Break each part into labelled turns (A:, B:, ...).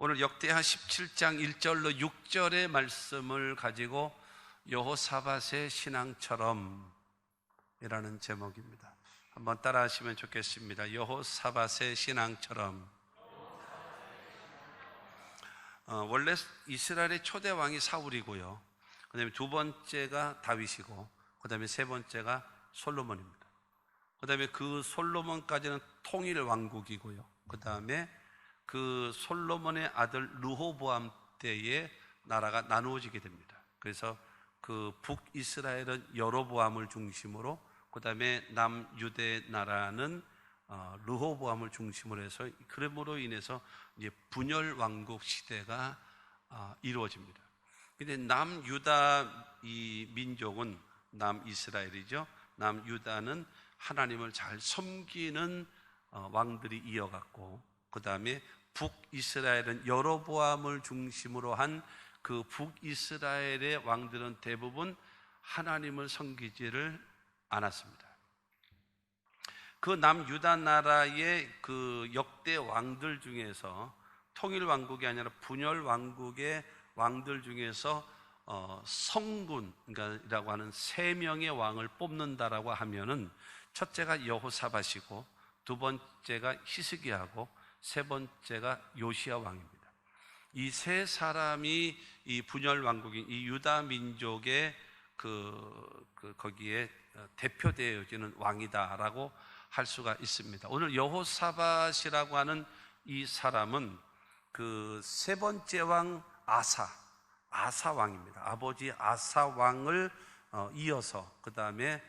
A: 오늘 역대하 17장 1절로 6절의 말씀을 가지고 여호사밧의 신앙처럼 이라는 제목입니다. 한번 따라 하시면 좋겠습니다. 여호사밧의 신앙처럼. 원래 이스라엘의 초대 왕이 사울이고요, 그 다음에 두 번째가 다윗이고, 그 다음에 세 번째가 솔로몬입니다. 그 다음에 그 솔로몬까지는 통일 왕국이고요, 그 다음에 그 솔로몬의 아들 르호보암 때에 나라가 나누어지게 됩니다. 그래서 그 북이스라엘은 여로보암을 중심으로, 그 다음에 남유대 나라는 르호보암을 중심으로 해서, 그러므로 인해서 이제 분열 왕국 시대가 이루어집니다. 근데 남유다 이 민족은, 남이스라엘이죠, 남유다는 하나님을 잘 섬기는 왕들이 이어갔고, 그 다음에 북이스라엘은 여로보암을 중심으로 한 그 북이스라엘의 왕들은 대부분 하나님을 섬기지를 않았습니다. 그 남유다 나라의 그 역대 왕들 중에서, 통일 왕국이 아니라 분열 왕국의 왕들 중에서 성군이라고 하는 세 명의 왕을 뽑는다라고 하면은, 첫째가 여호사밧이고, 두 번째가 히스기야하고, 세 번째가 요시야 왕입니다. 이 세 사람이 이 분열 왕국인 이 유다 민족의 거기에 대표되어지는 왕이다라고 할 수가 있습니다. 오늘 여호사밧이라고 하는 이 사람은 그 세 번째 왕 아사 왕입니다. 아버지 아사 왕을 이어서 그 다음에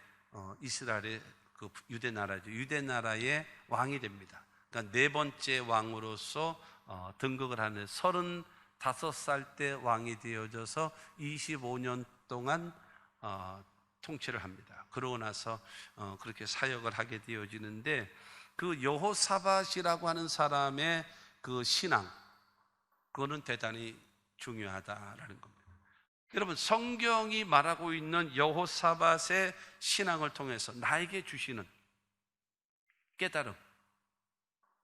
A: 이스라엘의 그 유대 나라죠, 유대 나라의 왕이 됩니다. 그러니까 네 번째 왕으로서 등극을 하는, 35살 때 왕이 되어져서 25년 동안 통치를 합니다. 그러고 나서 그렇게 사역을 하게 되어지는데, 그 여호사밧이라고 하는 사람의 그 신앙, 그거는 대단히 중요하다라는 겁니다. 여러분, 성경이 말하고 있는 여호사밧의 신앙을 통해서 나에게 주시는 깨달음,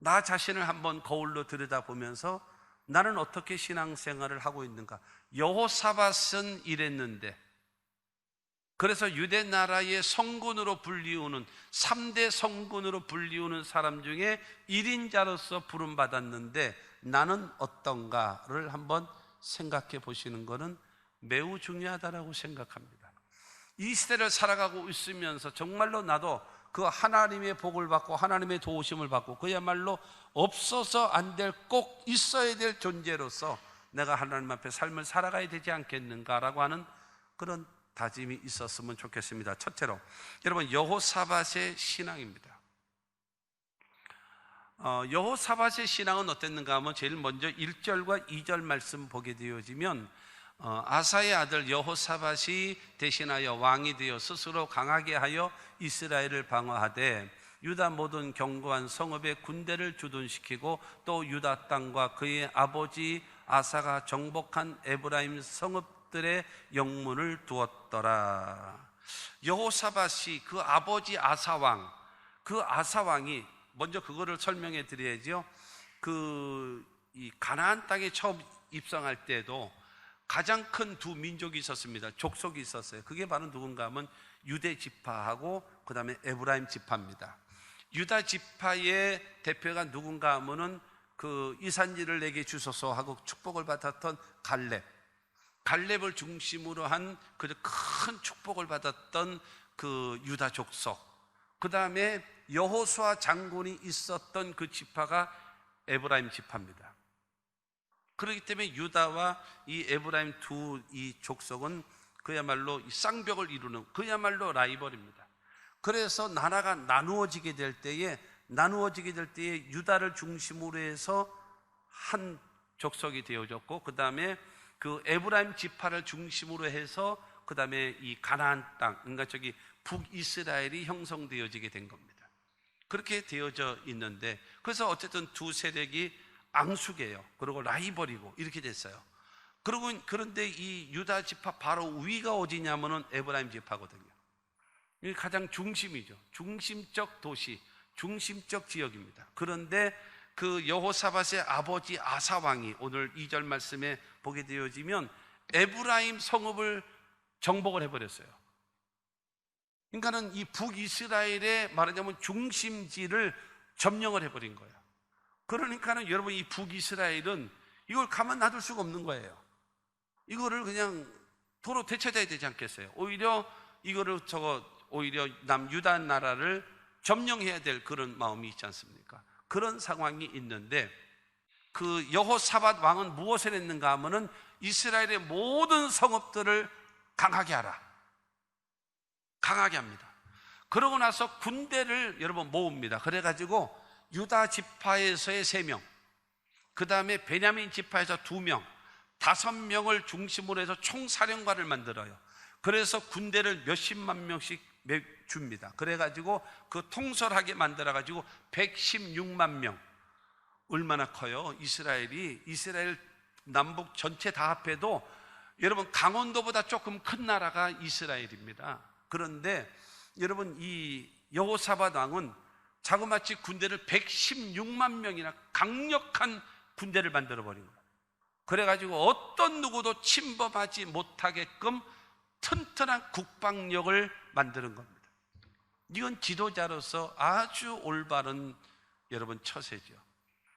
A: 나 자신을 한번 거울로 들여다보면서 나는 어떻게 신앙생활을 하고 있는가. 여호사밧은 이랬는데, 그래서 유대 나라의 성군으로 불리우는 3대 성군으로 불리우는 사람 중에 1인자로서 부름받았는데 나는 어떤가를 한번 생각해 보시는 것은 매우 중요하다고 생각합니다. 이 시대를 살아가고 있으면서 정말로 나도 그 하나님의 복을 받고 하나님의 도우심을 받고, 그야말로 없어서 안 될, 꼭 있어야 될 존재로서 내가 하나님 앞에 삶을 살아가야 되지 않겠는가라고 하는 그런 다짐이 있었으면 좋겠습니다. 첫째로, 여러분, 여호사밧의 신앙입니다. 여호사밧의 신앙은 어땠는가 하면, 제일 먼저 1절과 2절 말씀 보게 되어지면, 아사의 아들 여호사밧이 대신하여 왕이 되어 스스로 강하게 하여 이스라엘을 방어하되, 유다 모든 견고한 성읍에 군대를 주둔시키고, 또 유다 땅과 그의 아버지 아사가 정복한 에브라임 성읍들의 영문을 두었더라. 여호사밧이 그 아버지 아사왕, 그 아사왕이, 먼저 그거를 설명해 드려야죠. 이 가나안 땅에 처음 입성할 때도 가장 큰 두 민족이 있었습니다. 족속이 있었어요. 그게 바로 누군가 하면 유대 지파하고 그 다음에 에브라임 지파입니다. 유다 지파의 대표가 누군가 하면은 그 이산지를 내게 주소서 하고 축복을 받았던 갈렙을 중심으로 한 그 큰 축복을 받았던 그 유다 족속, 그 다음에 여호수아 장군이 있었던 그 지파가 에브라임 지파입니다. 그렇기 때문에 유다와 이 에브라임 이 족속은 그야말로 쌍벽을 이루는, 그야말로 라이벌입니다. 그래서 나라가 나누어지게 될 때에 유다를 중심으로 해서 한 족속이 되어졌고, 그 다음에 그 에브라임 지파를 중심으로 해서 그 다음에 이 가나안 땅, 그러니까 저기 북이스라엘이 형성되어지게 된 겁니다. 그렇게 되어져 있는데, 그래서 어쨌든 두 세력이 앙숙이에요. 그리고 라이벌이고 이렇게 됐어요. 그런데 이 유다 지파 바로 위가 어디냐면은 에브라임 지파거든요. 이게 가장 중심이죠. 중심적 도시, 중심적 지역입니다. 그런데 그 여호사밧의 아버지 아사 왕이 오늘 2절 말씀에 보게 되어지면 에브라임 성읍을 정복을 해버렸어요. 그러니까는 이 북이스라엘의 말하자면 중심지를 점령을 해버린 거예요. 그러니까는 여러분, 이 북이스라엘은 이걸 가만 놔둘 수가 없는 거예요. 이거를 그냥 도로 되찾아야 되지 않겠어요? 오히려 이거를 오히려 남유다 나라를 점령해야 될 그런 마음이 있지 않습니까? 그런 상황이 있는데, 그 여호사밧 왕은 무엇을 했는가 하면은 이스라엘의 모든 성읍들을 강하게 하라, 강하게 합니다. 그러고 나서 군대를 여러분 모읍니다. 그래가지고 유다 지파에서의 3명, 그 다음에 베냐민 지파에서 2명, 5명을 중심으로 해서 총사령관을 만들어요. 그래서 군대를 몇십만 명씩 줍니다. 그래가지고 그 통솔하게 만들어가지고 116만 명. 얼마나 커요? 이스라엘 남북 전체 다 합해도 여러분 강원도보다 조금 큰 나라가 이스라엘입니다. 그런데 여러분, 이 여호사밧 왕은 자그마치 군대를 116만 명이나 강력한 군대를 만들어버린 거예요. 그래가지고 어떤 누구도 침범하지 못하게끔 튼튼한 국방력을 만드는 겁니다. 이건 지도자로서 아주 올바른 여러분 처세죠.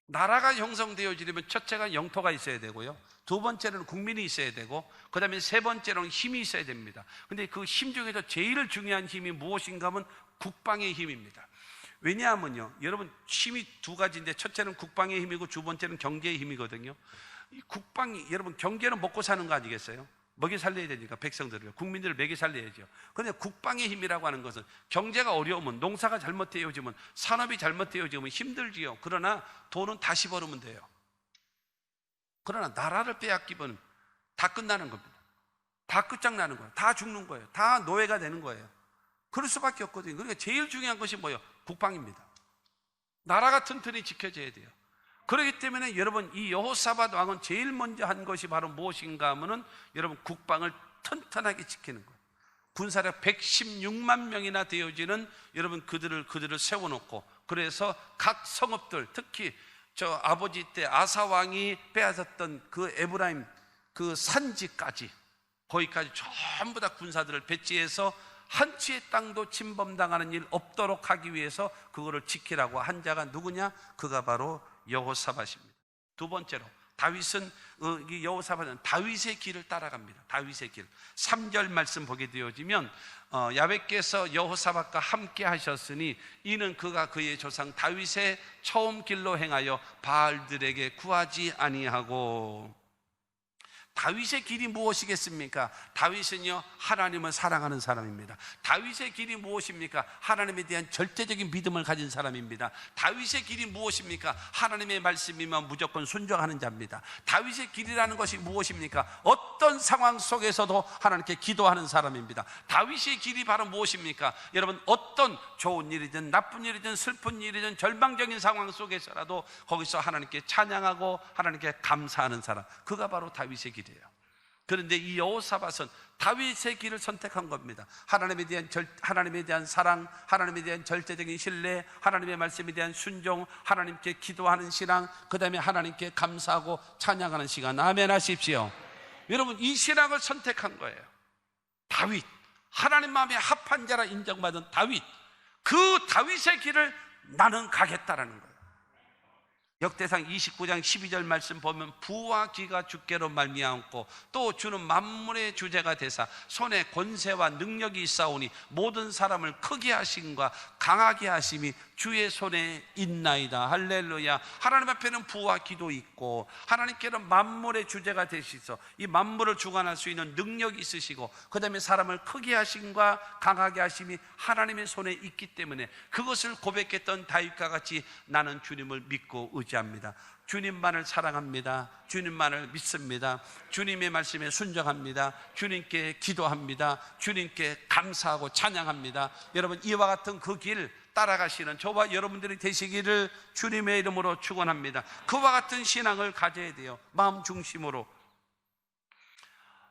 A: 나라가 형성되어지려면 첫째가 영토가 있어야 되고요, 2번째로는 국민이 있어야 되고, 그 다음에 3번째로는 힘이 있어야 됩니다. 근데 그 힘 중에서 제일 중요한 힘이 무엇인가 하면 국방의 힘입니다. 왜냐하면요, 여러분, 힘이 2가지인데 첫째는 국방의 힘이고 2번째는 경제의 힘이거든요. 이 국방이, 여러분, 경제는 먹고 사는 거 아니겠어요? 먹여 살려야 되니까 백성들을, 국민들을 먹여 살려야죠. 그런데 국방의 힘이라고 하는 것은 경제가 어려우면, 농사가 잘못되어지면, 산업이 잘못되어지면 힘들지요. 그러나 돈은 다시 벌으면 돼요. 그러나 나라를 빼앗기면 다 끝나는 겁니다. 다 끝장나는 거예요. 다 죽는 거예요. 다 노예가 되는 거예요. 그럴 수밖에 없거든요. 그러니까 제일 중요한 것이 뭐예요? 국방입니다. 나라가 튼튼히 지켜져야 돼요. 그렇기 때문에 여러분, 이 여호사밧 왕은 제일 먼저 한 것이 바로 무엇인가 하면은 여러분, 국방을 튼튼하게 지키는 거예요. 군사력 116만 명이나 되어지는 여러분, 그들을 세워놓고, 그래서 각 성읍들, 특히 저 아버지 때 아사 왕이 빼앗았던 그 에브라임 그 산지까지, 거기까지 전부 다 군사들을 배치해서 한 치의 땅도 침범당하는 일 없도록 하기 위해서 그거를 지키라고 한 자가 누구냐? 그가 바로 여호사밧입니다. 2번째로 다윗은, 여호사밧은 다윗의 길을 따라갑니다. 다윗의 길. 3절 말씀 보게 되어지면 야훼께서 여호사밧과 함께 하셨으니 이는 그가 그의 조상 다윗의 처음 길로 행하여 바알들에게 구하지 아니하고. 다윗의 길이 무엇이겠습니까? 다윗은요, 하나님을 사랑하는 사람입니다. 다윗의 길이 무엇입니까? 하나님에 대한 절대적인 믿음을 가진 사람입니다. 다윗의 길이 무엇입니까? 하나님의 말씀이면 무조건 순종하는 자입니다. 다윗의 길이라는 것이 무엇입니까? 어떤 상황 속에서도 하나님께 기도하는 사람입니다. 다윗의 길이 바로 무엇입니까? 여러분, 어떤 좋은 일이든 나쁜 일이든 슬픈 일이든 절망적인 상황 속에서라도 거기서 하나님께 찬양하고 하나님께 감사하는 사람, 그가 바로 다윗의 길이에요. 그런데 이 여호사밧은 다윗의 길을 선택한 겁니다. 하나님에 대한 사랑, 하나님에 대한 절대적인 신뢰, 하나님의 말씀에 대한 순종, 하나님께 기도하는 신앙, 그 다음에 하나님께 감사하고 찬양하는 시간. 아멘 하십시오. 여러분, 이 신앙을 선택한 거예요. 다윗, 하나님 마음에 합한 자라 인정받은 다윗, 그 다윗의 길을 나는 가겠다라는 거예요. 역대상 29장 12절 말씀 보면 부와 기가 주께로 말미암고 또 주는 만물의 주제가 되사 손에 권세와 능력이 있사오니 모든 사람을 크게 하심과 강하게 하심이 주의 손에 있나이다. 할렐루야. 하나님 앞에는 부와 기도 있고 하나님께는 만물의 주제가 되시서 이 만물을 주관할 수 있는 능력이 있으시고 그 다음에 사람을 크게 하심과 강하게 하심이 하나님의 손에 있기 때문에 그것을 고백했던 다윗과 같이 나는 주님을 믿고 의지합니다. 주님만을 사랑합니다. 주님만을 믿습니다. 주님의 말씀에 순종합니다. 주님께 기도합니다. 주님께 감사하고 찬양합니다. 여러분, 이와 같은 그 길 따라가시는 저와 여러분들이 되시기를 주님의 이름으로 축원합니다. 그와 같은 신앙을 가져야 돼요. 마음 중심으로.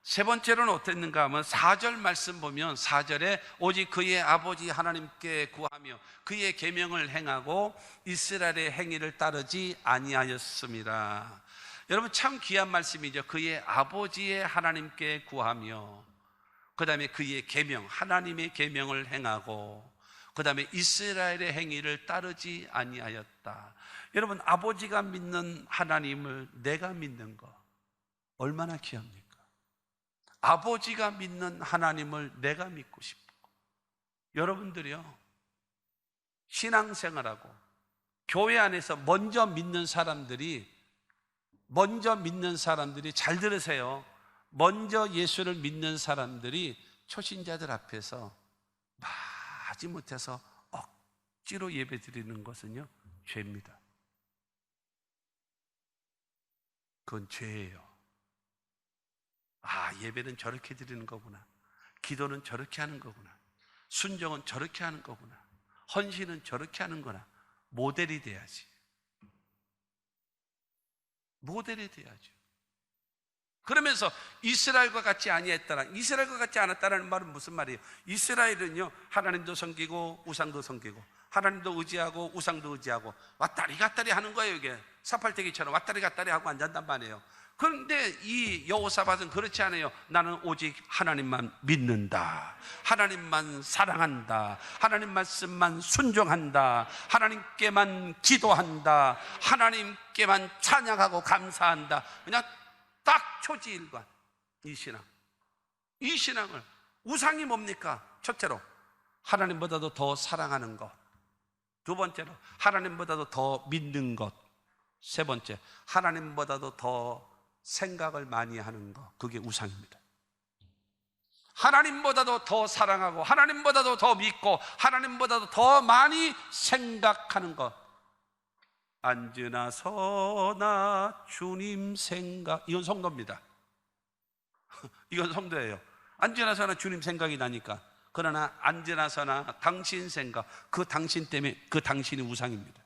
A: 세 번째로는 어땠는가 하면 4절 말씀 보면 4절에 오직 그의 아버지 하나님께 구하며 그의 계명을 행하고 이스라엘의 행위를 따르지 아니하였습니다. 여러분 참 귀한 말씀이죠. 그의 아버지의 하나님께 구하며 그 다음에 그의 계명, 하나님의 계명을 행하고 그 다음에 이스라엘의 행위를 따르지 아니하였다. 여러분 아버지가 믿는 하나님을 내가 믿는 거 얼마나 귀합니까? 아버지가 믿는 하나님을 내가 믿고 싶고, 여러분들이요 신앙생활하고 교회 안에서 먼저 믿는 사람들이 잘 들으세요. 먼저 예수를 믿는 사람들이 초신자들 앞에서 마지못해서 억지로 예배 드리는 것은요 죄입니다. 그건 죄예요. 예배는 저렇게 드리는 거구나, 기도는 저렇게 하는 거구나, 순종은 저렇게 하는 거구나, 헌신은 저렇게 하는 거나 모델이 돼야지. 모델이 돼야죠. 그러면서 이스라엘과 같지 아니했다라, 이스라엘과 같지 않았다라는 말은 무슨 말이에요? 이스라엘은요 하나님도 섬기고 우상도 섬기고 하나님도 의지하고 우상도 의지하고 왔다리 갔다리 하는 거예요. 이게 사팔대기처럼 왔다리 갔다리 하고 앉았단 말이에요. 그런데 이 여호사밧은 그렇지 않아요. 나는 오직 하나님만 믿는다, 하나님만 사랑한다, 하나님 말씀만 순종한다, 하나님께만 기도한다, 하나님께만 찬양하고 감사한다. 그냥 딱 초지일관. 이 신앙을, 우상이 뭡니까? 첫째로 하나님보다도 더 사랑하는 것, 두 번째로 하나님보다도 더 믿는 것, 세 번째 하나님보다도 더 생각을 많이 하는 것, 그게 우상입니다. 하나님보다도 더 사랑하고 하나님보다도 더 믿고 하나님보다도 더 많이 생각하는 것. 앉으나 서나 주님 생각, 이건 성도입니다. 이건 성도예요. 앉으나 서나 주님 생각이 나니까. 그러나 앉으나 서나 당신 생각, 그 당신 때문에 그 당신이 우상입니다.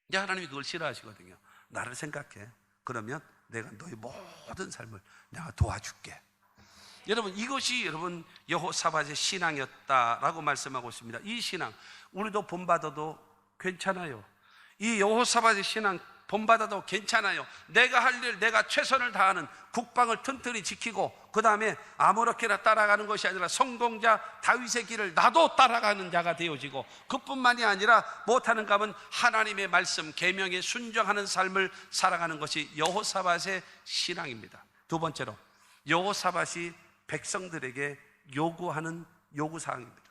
A: 이제 하나님이 그걸 싫어하시거든요. 나를 생각해, 그러면 내가 너의 모든 삶을 내가 도와줄게. 여러분 이것이 여러분 여호사밧의 신앙이었다라고 말씀하고 있습니다. 이 신앙 우리도 본받아도 괜찮아요. 이 여호사밧의 신앙 본받아도 괜찮아요. 내가 할 일, 내가 최선을 다하는, 국방을 튼튼히 지키고 그 다음에 아무렇게나 따라가는 것이 아니라 성공자 다윗의 길을 나도 따라가는 자가 되어지고, 그뿐만이 아니라 못하는가 하면 하나님의 말씀 계명에 순종하는 삶을 살아가는 것이 여호사밧의 신앙입니다. 두 번째로 여호사밧이 백성들에게 요구하는 요구사항입니다.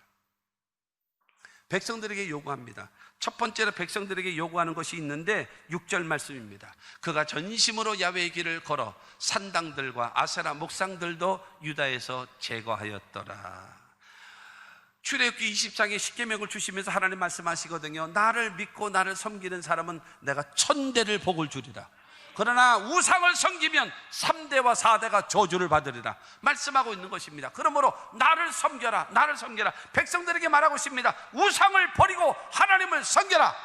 A: 백성들에게 요구합니다. 첫 번째로 백성들에게 요구하는 것이 있는데 6절 말씀입니다. 그가 전심으로 야훼의 길을 걸어 산당들과 아세라 목상들도 유다에서 제거하였더라. 출애굽기 20장에 십계명을 주시면서 하나님 말씀하시거든요. 나를 믿고 나를 섬기는 사람은 내가 1000대를 복을 주리라. 그러나 우상을 섬기면 3대와 4대가 저주를 받으리라 말씀하고 있는 것입니다. 그러므로 나를 섬겨라, 나를 섬겨라. 백성들에게 말하고 있습니다. 우상을 버리고 하나님을 섬겨라.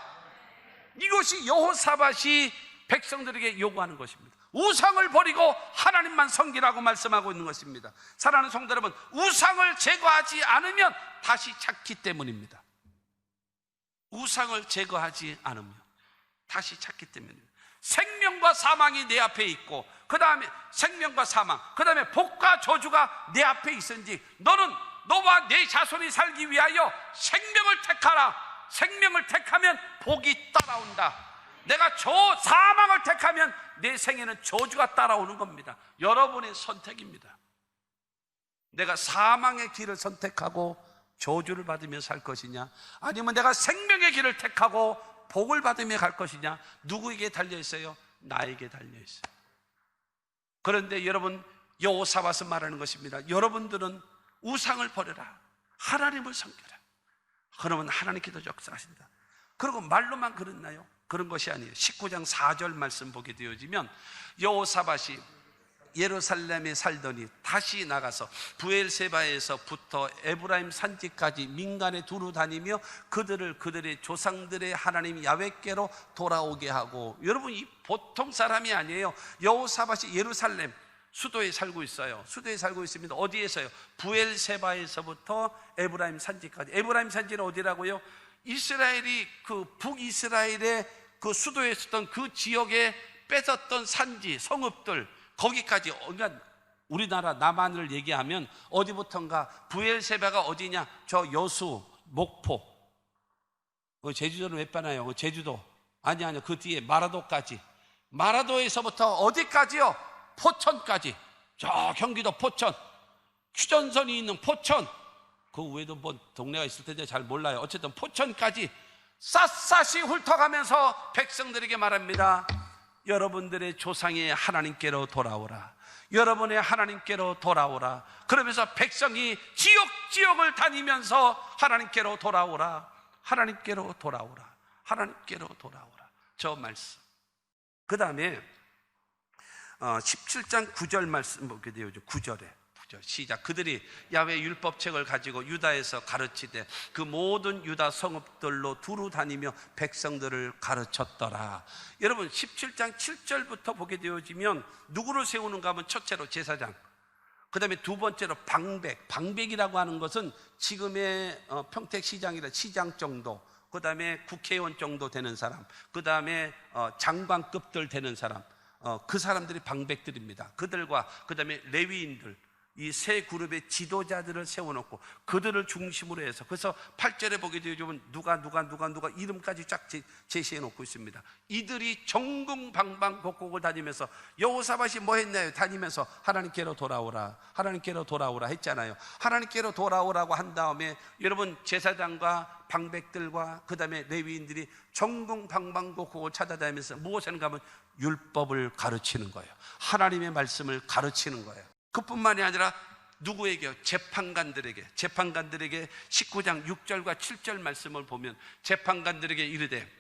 A: 이것이 여호사밧이 백성들에게 요구하는 것입니다. 우상을 버리고 하나님만 섬기라고 말씀하고 있는 것입니다. 사랑하는 성도 여러분, 우상을 제거하지 않으면 다시 찾기 때문입니다. 우상을 제거하지 않으면 다시 찾기 때문입니다. 생명과 사망이 내 앞에 있고, 그 다음에 생명과 사망, 그 다음에 복과 저주가 내 앞에 있은지 너는 너와 내 자손이 살기 위하여 생명을 택하라. 생명을 택하면 복이 따라온다. 내가 사망을 택하면 내 생에는 저주가 따라오는 겁니다. 여러분의 선택입니다. 내가 사망의 길을 선택하고 저주를 받으며 살 것이냐, 아니면 내가 생명의 길을 택하고 복을 받으며 갈 것이냐. 누구에게 달려있어요? 나에게 달려있어요. 그런데 여러분, 여호사밧은 말하는 것입니다. 여러분들은 우상을 버려라, 하나님을 섬겨라. 그러면 하나님께서 역사하신다. 그리고 말로만 그랬나요? 그런 것이 아니에요. 19장 4절 말씀 보게 되어지면 여호사밧이 예루살렘에 살더니 다시 나가서 부엘세바에서부터 에브라임 산지까지 민간에 두루 다니며 그들의 조상들의 하나님 야훼께로 돌아오게 하고. 여러분, 이 보통 사람이 아니에요. 여호사밧이 예루살렘, 수도에 살고 있어요. 수도에 살고 있습니다. 어디에서요? 부엘세바에서부터 에브라임 산지까지. 에브라임 산지는 어디라고요? 이스라엘이 그 북이스라엘의 그 수도에 있었던 그 지역에 뺏었던 산지, 성읍들, 거기까지. 그러니까 우리나라 남한을 얘기하면 어디부터인가, 부엘세바가 어디냐? 저 여수, 목포. 제주도는 왜 빼나요? 제주도. 아니요. 그 뒤에 마라도까지. 마라도에서부터 어디까지요? 포천까지. 저 경기도 포천. 휴전선이 있는 포천. 그 외에도 뭐 동네가 있을 텐데 잘 몰라요. 어쨌든 포천까지 샅샅이 훑어가면서 백성들에게 말합니다. 여러분들의 조상의 하나님께로 돌아오라. 여러분의 하나님께로 돌아오라. 그러면서 백성이 지역을 다니면서 하나님께로 돌아오라. 하나님께로 돌아오라. 하나님께로 돌아오라. 저 말씀. 그 다음에 17장 9절 말씀 보게 돼요. 9절에 시작. 그들이 야훼 율법책을 가지고 유다에서 가르치되 그 모든 유다 성읍들로 두루 다니며 백성들을 가르쳤더라. 여러분 17장 7절부터 보게 되어지면 누구를 세우는가 하면 첫째로 제사장, 그 다음에 두 번째로 방백이라고 하는 것은 지금의 평택시장이라 시장 정도, 그 다음에 국회의원 정도 되는 사람, 그 다음에 장관급들 되는 사람, 그 사람들이 방백들입니다. 그들과 그 다음에 레위인들, 이 세 그룹의 지도자들을 세워놓고 그들을 중심으로 해서, 그래서 8절에 보게 되면 누가 이름까지 쫙 제시해 놓고 있습니다. 이들이 정궁방방곡곡을 다니면서, 여호사밧이 뭐 했나요? 다니면서 하나님께로 돌아오라, 하나님께로 돌아오라 했잖아요. 하나님께로 돌아오라고 한 다음에 여러분 제사장과 방백들과 그 다음에 레위인들이 정궁방방곡곡을 찾아다니면서 무엇을 하는가 하면 율법을 가르치는 거예요. 하나님의 말씀을 가르치는 거예요. 그뿐만이 아니라 누구에게요? 재판관들에게 19장 6절과 7절 말씀을 보면 재판관들에게 이르되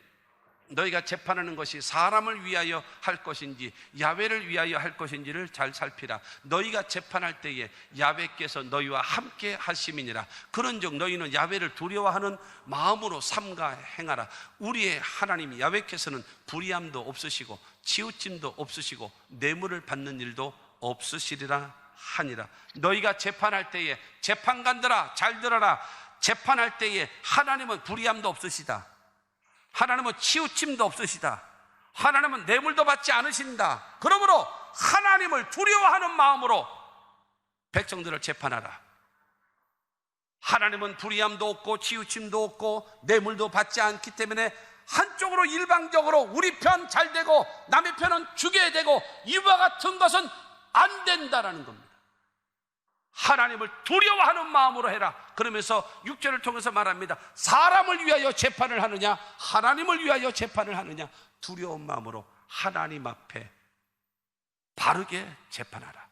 A: 너희가 재판하는 것이 사람을 위하여 할 것인지 야훼를 위하여 할 것인지를 잘 살피라. 너희가 재판할 때에 야훼께서 너희와 함께 하심이니라. 그런즉 너희는 야훼를 두려워하는 마음으로 삼가 행하라. 우리의 하나님 야훼께서는 불의함도 없으시고 치우침도 없으시고 뇌물을 받는 일도 없으시리라 하니라. 너희가 재판할 때에, 재판관들아 잘 들어라, 재판할 때에 하나님은 불의함도 없으시다, 하나님은 치우침도 없으시다, 하나님은 뇌물도 받지 않으신다. 그러므로 하나님을 두려워하는 마음으로 백성들을 재판하라. 하나님은 불의함도 없고 치우침도 없고 뇌물도 받지 않기 때문에 한쪽으로 일방적으로 우리 편 잘 되고 남의 편은 죽여야 되고 이와 같은 것은 안 된다라는 겁니다. 하나님을 두려워하는 마음으로 해라. 그러면서 6절을 통해서 말합니다. 사람을 위하여 재판을 하느냐 하나님을 위하여 재판을 하느냐, 두려운 마음으로 하나님 앞에 바르게 재판하라.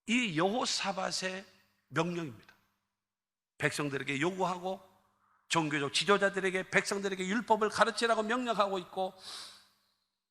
A: 이 여호사밧의 명령입니다. 백성들에게 요구하고 종교적 지도자들에게 백성들에게 율법을 가르치라고 명령하고 있고,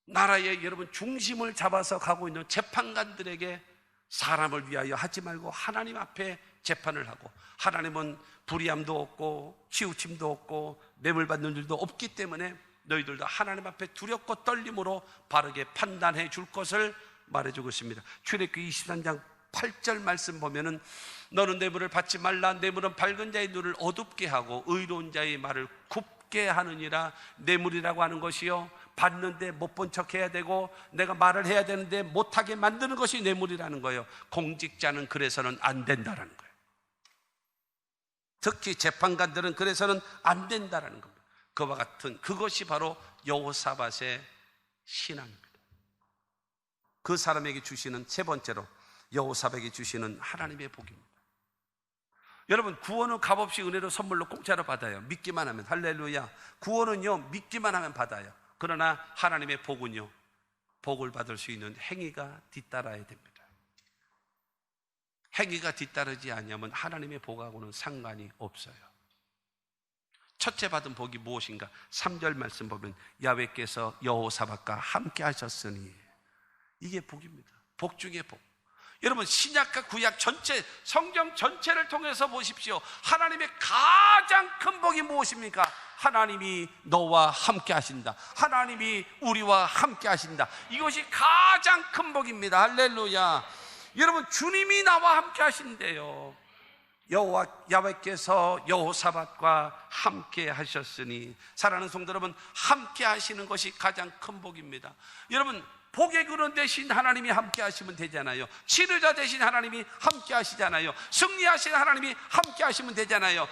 A: 나라의 여러분 중심을 잡아서 가고 있는 재판관들에게 사람을 위하여 하지 말고 하나님 앞에 재판을 하고, 하나님은 불의함도 없고 치우침도 없고 뇌물 받는 일도 없기 때문에 너희들도 하나님 앞에 두렵고 떨림으로 바르게 판단해 줄 것을 말해주고 있습니다. 출애굽기 23장 8절 말씀 보면은 너는 뇌물을 받지 말라. 뇌물은 밝은 자의 눈을 어둡게 하고 의로운 자의 말을 굽게 하느니라. 뇌물이라고 하는 것이요, 받는데 못 본 척 해야 되고 내가 말을 해야 되는데 못하게 만드는 것이 뇌물이라는 거예요. 공직자는 그래서는 안 된다라는 거예요. 특히 재판관들은 그래서는 안 된다라는 겁니다. 그와 같은 그것이 바로 여호사밧의 신앙입니다. 그 사람에게 주시는 세 번째로 여호사밧에게 주시는 하나님의 복입니다. 여러분, 구원은 값없이 은혜로 선물로 공짜로 받아요. 믿기만 하면. 할렐루야. 구원은요 믿기만 하면 받아요. 그러나 하나님의 복은요, 복을 받을 수 있는 행위가 뒤따라야 됩니다. 행위가 뒤따르지 않으면 하나님의 복하고는 상관이 없어요. 첫째 받은 복이 무엇인가? 3절 말씀 보면 야훼께서 여호사밧과 함께 하셨으니, 이게 복입니다. 복 중에 복. 여러분, 신약과 구약 전체, 성경 전체를 통해서 보십시오. 하나님의 가장 큰 복이 무엇입니까? 하나님이 너와 함께 하신다. 하나님이 우리와 함께 하신다. 이것이 가장 큰 복입니다. 할렐루야. 여러분, 주님이 나와 함께 하신대요. 야훼께서 여호사밧과 함께 하셨으니, 사랑하는 성도 여러분, 함께 하시는 것이 가장 큰 복입니다. 여러분, 복의 근원 대신 하나님이 함께 하시면 되잖아요. 치료자 대신 하나님이 함께 하시잖아요. 승리하신 하나님이 함께 하시면 되잖아요.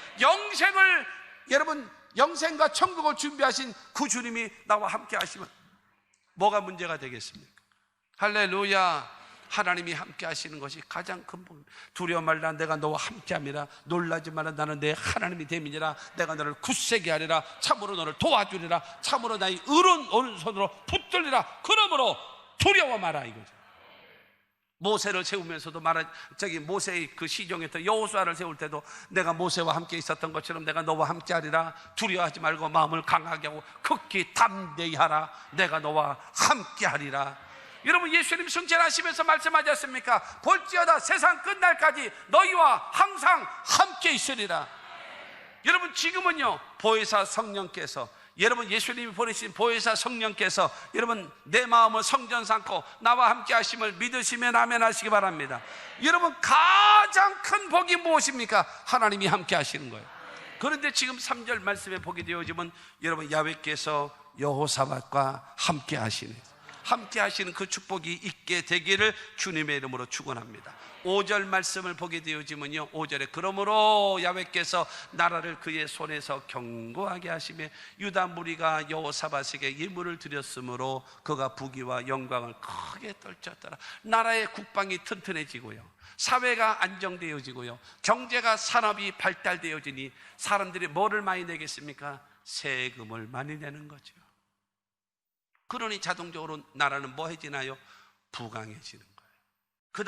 A: 여러분, 영생과 천국을 준비하신 그 주님이 나와 함께 하시면 뭐가 문제가 되겠습니까? 할렐루야. 하나님이 함께 하시는 것이 가장 큰 복입니다. 두려워 말라, 내가 너와 함께 함이라. 놀라지 말라, 나는 내 하나님이 됨이니라. 내가 너를 굳세게 하리라. 참으로 너를 도와주리라. 참으로 나의 의로운 오른손으로 붙들리라. 그러므로 두려워 마라, 이거죠. 모세를 세우면서도 모세의 그 시종에서 여호수아를 세울 때도 내가 모세와 함께 있었던 것처럼 내가 너와 함께 하리라. 두려워하지 말고 마음을 강하게 하고 극히 담대히 하라. 내가 너와 함께 하리라. 여러분, 예수님 승천하시면서 말씀하지 않습니까? 볼지어다 세상 끝날까지 너희와 항상 함께 있으리라. 여러분, 지금은요, 보혜사 성령께서, 여러분 예수님이 보내신 보혜사 성령께서 여러분 내 마음을 성전 삼고 나와 함께 하심을 믿으시면 아멘 하시기 바랍니다. 여러분, 가장 큰 복이 무엇입니까? 하나님이 함께 하시는 거예요. 그런데 지금 3절 말씀에 보게 되어지면 여러분, 야훼께서 여호사밧과 함께 하시네, 함께 하시는 그 축복이 있게 되기를 주님의 이름으로 축원합니다. 5절 말씀을 보게 되어지면요, 5절에 그러므로 야훼께서 나라를 그의 손에서 견고하게 하시며 유다 무리가 여호사밧에게 예물을 드렸으므로 그가 부귀와 영광을 크게 떨쳤더라. 나라의 국방이 튼튼해지고요, 사회가 안정되어지고요, 경제가 산업이 발달되어지니 사람들이 뭐를 많이 내겠습니까? 세금을 많이 내는 거죠. 그러니 자동적으로 나라는 뭐 해지나요? 부강해지는 거예요. 그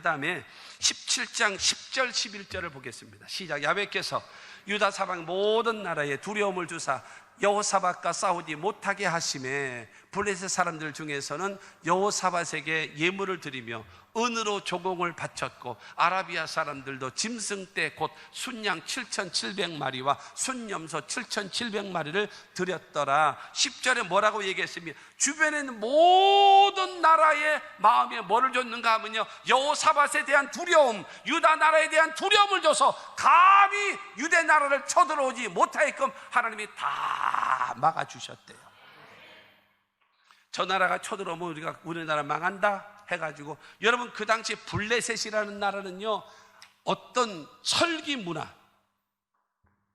A: 다음에 17장 10절 11절을 보겠습니다. 시작. 야훼께서 유다 사방 모든 나라에 두려움을 주사 여호사밧과 싸우지 못하게 하심에 블레셋 사람들 중에서는 여호사밧에게 예물을 드리며 은으로 조공을 바쳤고 아라비아 사람들도 짐승떼 곧 순양 7,700마리와 순염소 7,700마리를 드렸더라. 10절에 뭐라고 얘기했습니까? 주변에 있는 모든 나라의 마음에 뭐를 줬는가 하면요, 여호사밧에 대한 두려움, 유다 나라에 대한 두려움을 줘서 감히 유대 나라를 쳐들어오지 못하게끔 하나님이 다 막아주셨대요. 저 나라가 쳐들어오면 우리나라 망한다 해가지고, 여러분 그 당시 블레셋이라는 나라는요, 어떤 철기 문화,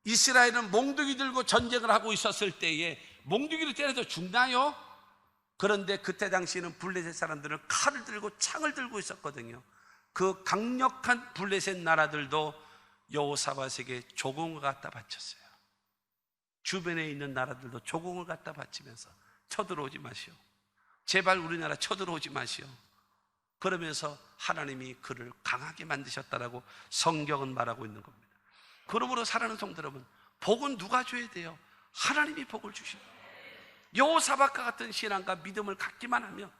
A: 이스라엘은 몽둥이 들고 전쟁을 하고 있었을 때에 몽둥이를 때려도 죽나요? 그런데 그때 당시에는 블레셋 사람들은 칼을 들고 창을 들고 있었거든요. 그 강력한 블레셋 나라들도 여호사밧에게 조공을 갖다 바쳤어요. 주변에 있는 나라들도 조공을 갖다 바치면서 쳐들어오지 마시오, 제발 우리나라 쳐들어오지 마시오, 그러면서 하나님이 그를 강하게 만드셨다라고 성경은 말하고 있는 겁니다. 그러므로 사랑하는 성도 여러분, 복은 누가 줘야 돼요? 하나님이 복을 주십니다. 여호사밧과 같은 신앙과 믿음을 갖기만 하면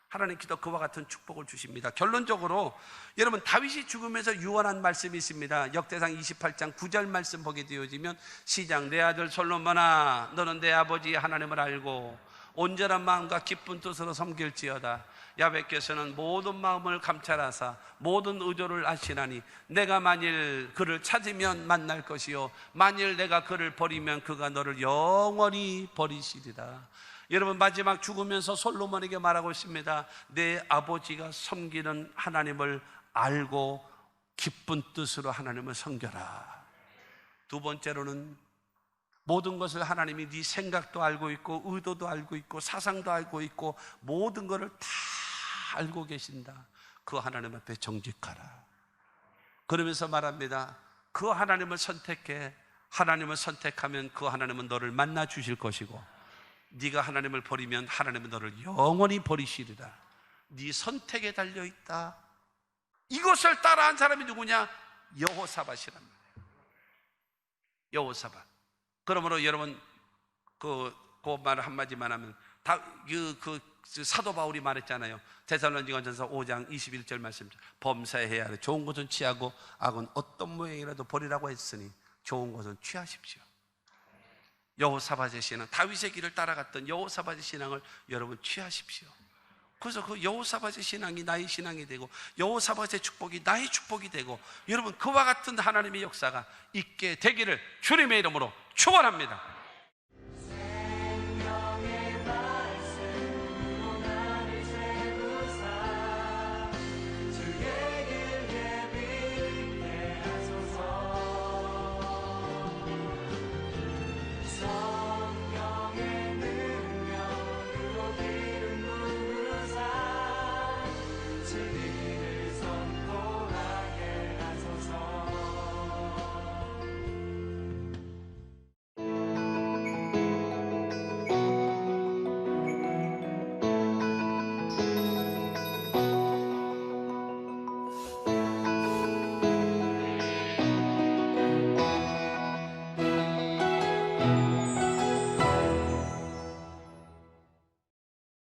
A: 하나님께서 그와 같은 축복을 주십니다. 결론적으로 여러분, 다윗이 죽으면서 유언한 말씀이 있습니다. 역대상 28장 9절 말씀 보게 되어지면 시작. 내 아들 솔로몬아, 너는 내 아버지 하나님을 알고 온전한 마음과 기쁜 뜻으로 섬길지어다. 야훼께서는 모든 마음을 감찰하사 모든 의도를 아시나니 내가 만일 그를 찾으면 만날 것이요 만일 내가 그를 버리면 그가 너를 영원히 버리시리라. 여러분, 마지막 죽으면서 솔로몬에게 말하고 있습니다. 내 아버지가 섬기는 하나님을 알고 기쁜 뜻으로 하나님을 섬겨라. 두 번째로는 모든 것을 하나님이 네 생각도 알고 있고 의도도 알고 있고 사상도 알고 있고 모든 것을 다 알고 계신다. 그 하나님 앞에 정직하라. 그러면서 말합니다. 그 하나님을 선택해. 하나님을 선택하면 그 하나님은 너를 만나 주실 것이고 네가 하나님을 버리면 하나님은 너를 영원히 버리시리라. 네 선택에 달려있다. 이것을 따라한 사람이 누구냐? 여호사밧이란 말이에요. 여호사밧. 그러므로 여러분 그 말을 한마디만 하면 사도 바울이 말했잖아요. 데살로니가전서 5장 21절 말씀. 범사해야 하되 좋은 것은 취하고 악은 어떤 모양이라도 버리라고 했으니 좋은 것은 취하십시오. 여호사밧의 신앙, 다윗의 길을 따라갔던 여호사밧의 신앙을 여러분 취하십시오. 그래서 그 여호사밧의 신앙이 나의 신앙이 되고 여호사밧의 축복이 나의 축복이 되고 여러분 그와 같은 하나님의 역사가 있게 되기를 주님의 이름으로 축원합니다.